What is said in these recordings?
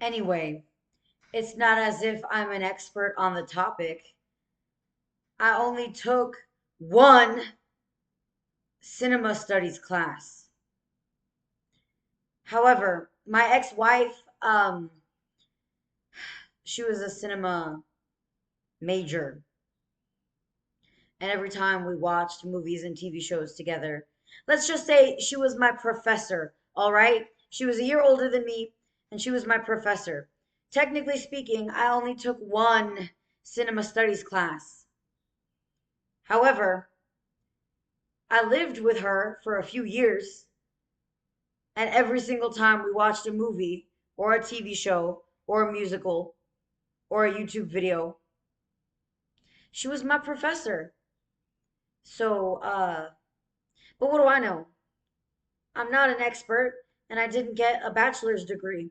Anyway, it's not as if I'm an expert on the topic. I only took one cinema studies class. However, my ex-wife, she was a cinema major. And every time we watched movies and TV shows together, let's just say she was my professor, all right? She was a year older than me, and she was my professor. Technically speaking, I only took one cinema studies class. However, I lived with her for a few years, and every single time we watched a movie or a TV show or a musical or a YouTube video, she was my professor. So, but what do I know? I'm not an expert, and I didn't get a bachelor's degree.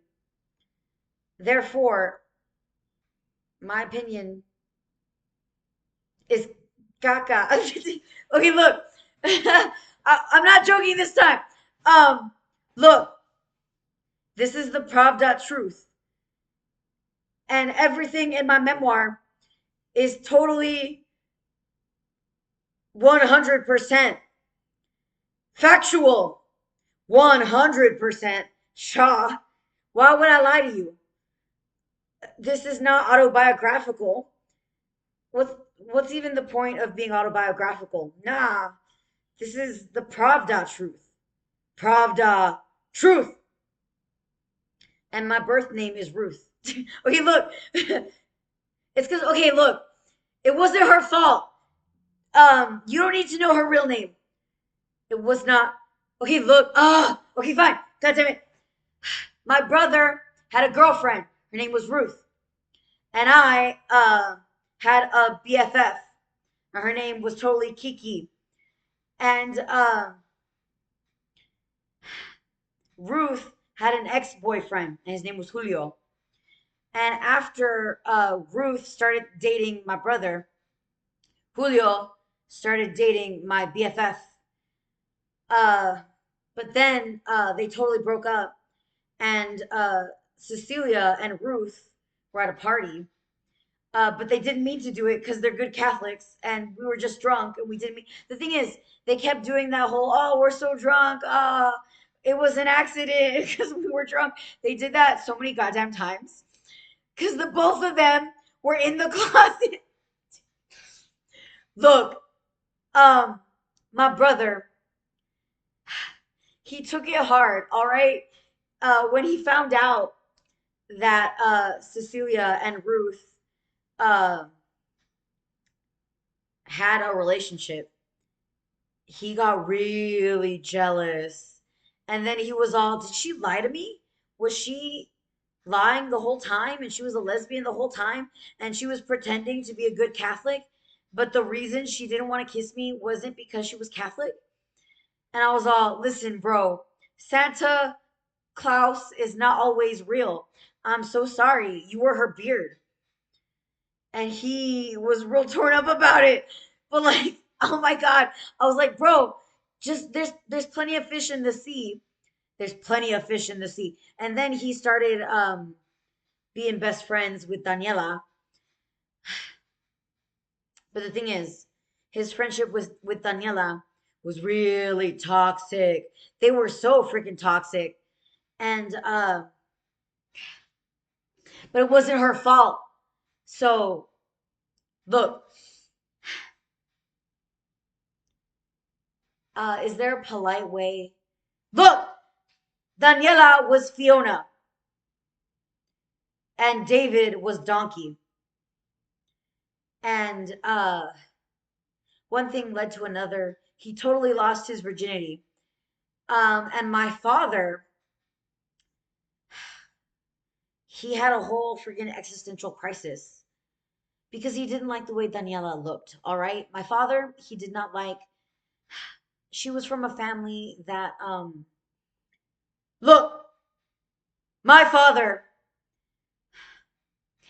Therefore, my opinion is caca. Okay, look, I'm not joking this time. Um, Look, this is the Pravda truth, and everything in my memoir is totally 100% factual. 100% Shaw. Why would I lie to you? This is not autobiographical. What's even the point of being autobiographical? Nah, this is the Pravda truth. Pravda truth. And my birth name is Ruth. Okay, look. It's because okay, look. It wasn't her fault. You don't need to know her real name. It was not. Okay, look. Okay, fine. God damn it. My brother had a girlfriend. Her name was Ruth. And I had a BFF. Her name was totally Kiki. And Ruth had an ex-boyfriend, and his name was Julio. And after Ruth started dating my brother, Julio started dating my BFF. Uh, but then they totally broke up, and Cecilia and Ruth were at a party. But they didn't mean to do it because they're good Catholics, and we were just drunk, and we didn't mean. The thing is, they kept doing that whole, "Oh, we're so drunk. It was an accident because we were drunk." They did that so many goddamn times because the both of them were in the closet. Look, um, my brother, he took it hard. All right, when he found out that Cecilia and Ruth uh, had a relationship, he got really jealous. And then he was all, did she lie to me? Was she lying the whole time and she was a lesbian the whole time and she was pretending to be a good Catholic? But the reason she didn't want to kiss me wasn't because she was Catholic? And I was all, listen, bro, Santa Claus is not always real. I'm so sorry. You were her beard. And he was real torn up about it. But like, oh my god, I was like, bro, just there's plenty of fish in the sea. There's plenty of fish in the sea. And then he started being best friends with Daniela. But the thing is, his friendship with Daniela was really toxic. They were so freaking toxic. And but it wasn't her fault. So look, is there a polite way? Look, Daniela was Fiona, and David was Donkey. And one thing led to another. He totally lost his virginity. And my father, he had a whole freaking existential crisis because he didn't like the way Daniela looked. All right. My father, he did not like, she was from a family that, look, my father,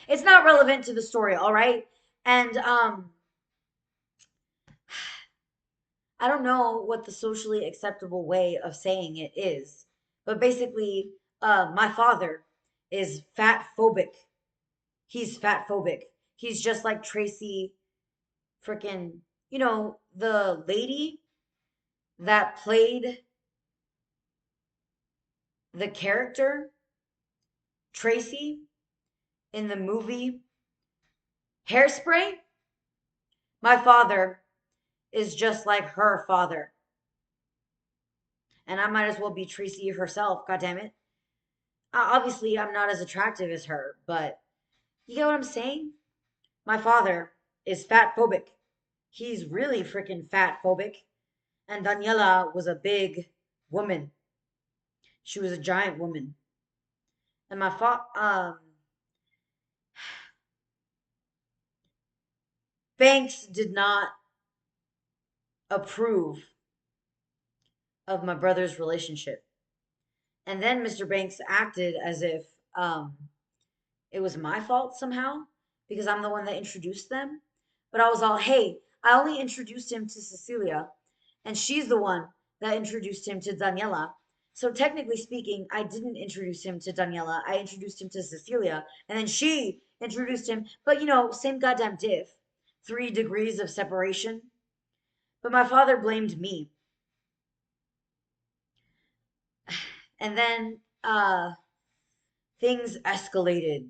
it's not relevant to the story. All right. And, I don't know what the socially acceptable way of saying it is, but basically, my father, is fat phobic. He's fat phobic. He's just like Tracy freaking, the lady that played the character Tracy in the movie Hairspray. My father is just like her father. And I might as well be Tracy herself, God damn it. Obviously, I'm not as attractive as her, but you get what I'm saying? My father is fat phobic. He's really freaking fat phobic. And Daniela was a big woman. She was a giant woman. And Banks did not approve of my brother's relationship. And then Mr. Banks acted as if it was my fault somehow because I'm the one that introduced them. But I was all, hey, I only introduced him to Cecilia, and she's the one that introduced him to Daniela. So technically speaking, I didn't introduce him to Daniela. I introduced him to Cecilia, and then she introduced him. But same goddamn diff. 3 degrees of separation. But my father blamed me. And then things escalated